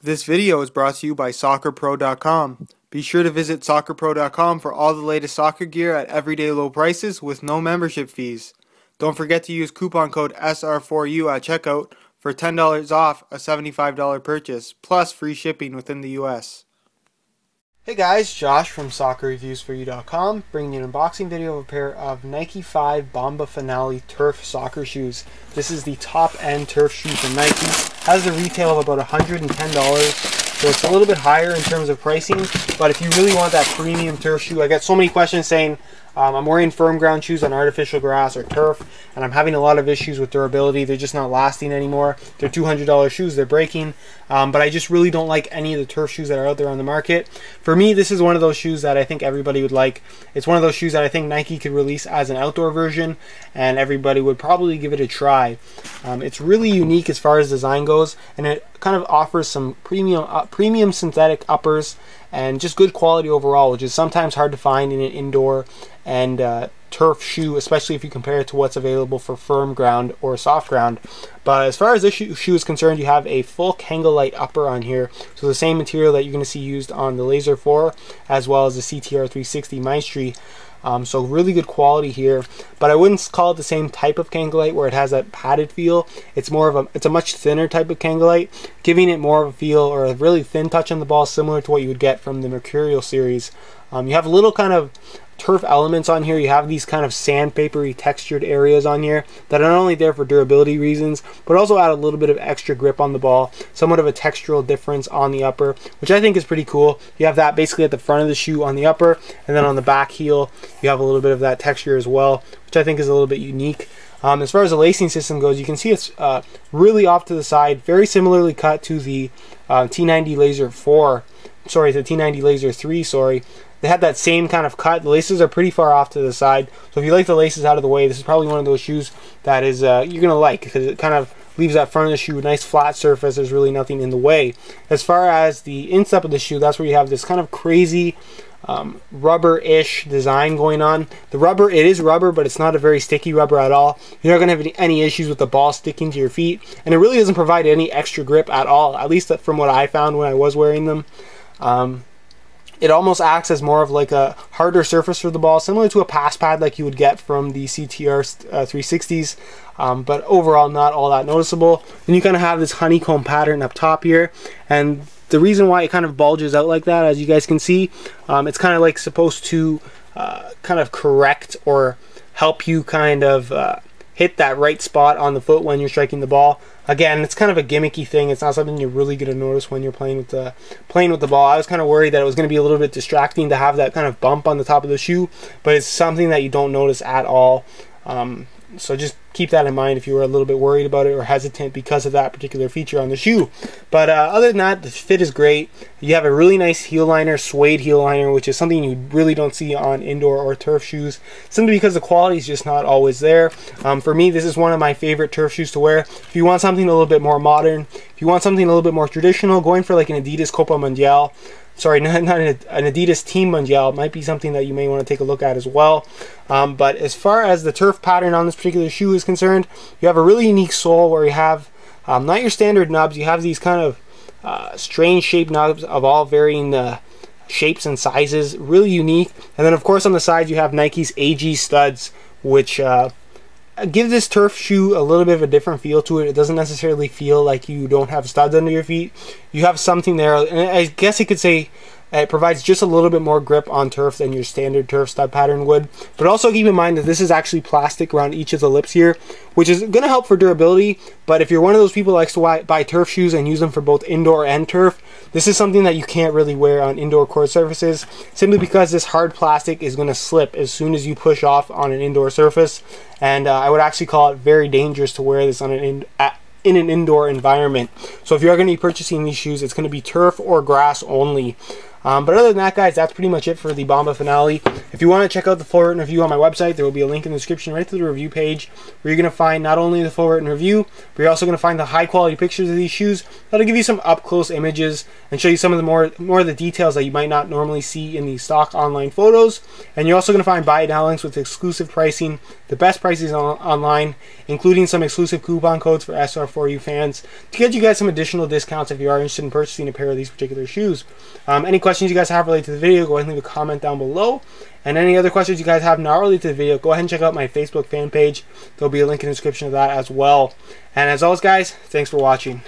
This video is brought to you by SoccerPro.com. Be sure to visit SoccerPro.com for all the latest soccer gear at everyday low prices with no membership fees. Don't forget to use coupon code SR4U at checkout for $10 off a $75 purchase, plus free shipping within the US. Hey guys, Josh from SoccerReviewsForYou.com, bringing you an unboxing video of a pair of Nike5 Bomba Finale turf soccer shoes. This is the top-end turf shoe from Nike. Has a retail of about $110, so it's a little bit higher in terms of pricing. But if you really want that premium turf shoe, I get so many questions saying I'm wearing firm ground shoes on artificial grass or turf, and I'm having a lot of issues with durability. They're just not lasting anymore. They're $200 shoes, they're breaking, but I just really don't like any of the turf shoes that are out there on the market. For me, this is one of those shoes that I think everybody would like. It's one of those shoes that I think Nike could release as an outdoor version, and everybody would probably give it a try. It's really unique as far as design goes, and it kind of offers some premium synthetic uppers and just good quality overall, which is sometimes hard to find in an indoor and turf shoe, especially if you compare it to what's available for firm ground or soft ground. But as far as this shoe is concerned, you have a full Kangalite upper on here, so the same material that you're going to see used on the Laser 4 as well as the CTR 360 Maestri. So really good quality here, but I wouldn't call it the same type of Kangalite where it has that padded feel. It's more of it's a much thinner type of Kangalite, giving it more of a feel or a really thin touch on the ball, similar to what you would get from the Mercurial series. You have a little kind of turf elements on here. You have these kind of sandpapery textured areas on here that are not only there for durability reasons, but also add a little bit of extra grip on the ball, somewhat of a textural difference on the upper, which I think is pretty cool. You have that basically at the front of the shoe on the upper, and then on the back heel you have a little bit of that texture as well, which I think is a little bit unique. As far as the lacing system goes, you can see it's really off to the side, very similarly cut to the T90 Laser 4, sorry, the T90 Laser 3, sorry. They had that same kind of cut. The laces are pretty far off to the side, so if you like the laces out of the way, this is probably one of those shoes that is you're going to like, because it kind of leaves that front of the shoe a nice flat surface. There's really nothing in the way. As far as the instep of the shoe, that's where you have this kind of crazy rubber-ish design going on. The rubber, it is rubber, but it's not a very sticky rubber at all. You're not going to have any issues with the ball sticking to your feet, and it really doesn't provide any extra grip at all, at least from what I found when I was wearing them. It almost acts as more of like a harder surface for the ball, similar to a pass pad like you would get from the CTR 360s, but overall not all that noticeable. Then you kind of have this honeycomb pattern up top here, and the reason why it kind of bulges out like that, as you guys can see, it's kind of like supposed to kind of correct or help you kind of hit that right spot on the foot when you're striking the ball. Again, it's kind of a gimmicky thing. It's not something you're really going to notice when you're playing with the ball. I was kind of worried that it was going to be a little bit distracting to have that kind of bump on the top of the shoe, but it's something that you don't notice at all. So just keep that in mind if you were a little bit worried about it or hesitant because of that particular feature on the shoe. But other than that, the fit is great. You have a really nice heel liner, suede heel liner, which is something you really don't see on indoor or turf shoes, simply because the quality is just not always there. For me, this is one of my favorite turf shoes to wear. If you want something a little bit more modern, if you want something a little bit more traditional, going for like an Adidas Copa Mundial, sorry, not an Adidas Team Mundial, might be something that you may want to take a look at as well. But as far as the turf pattern on this particular shoe is concerned, you have a really unique sole where you have not your standard nubs. You have these kind of strange shaped nubs of all varying shapes and sizes, really unique. And then of course on the sides you have Nike's AG studs, which give this turf shoe a little bit of a different feel to it. It doesn't necessarily feel like you don't have studs under your feet. You have something there, and I guess you could say it provides just a little bit more grip on turf than your standard turf stud pattern would. But also keep in mind that this is actually plastic around each of the lips here, which is going to help for durability. But if you're one of those people who likes to buy turf shoes and use them for both indoor and turf, this is something that you can't really wear on indoor court surfaces, simply because this hard plastic is going to slip as soon as you push off on an indoor surface. And I would actually call it very dangerous to wear this on in an indoor environment. So if you're going to be purchasing these shoes, it's going to be turf or grass only. But other than that, guys, that's pretty much it for the Bomba Finale. If you want to check out the full written review on my website, there will be a link in the description right to the review page, where you're going to find not only the full written review, but you're also going to find the high quality pictures of these shoes that'll give you some up close images and show you some of the more of the details that you might not normally see in the stock online photos. And you're also going to find buy it now links with exclusive pricing, the best prices online, including some exclusive coupon codes for SR4U fans to get you guys some additional discounts if you are interested in purchasing a pair of these particular shoes. Any questions you guys have related to the video, go ahead and leave a comment down below. And any other questions you guys have not related to the video, go ahead and check out my Facebook fan page. There'll be a link in the description of that as well. And as always, guys, thanks for watching.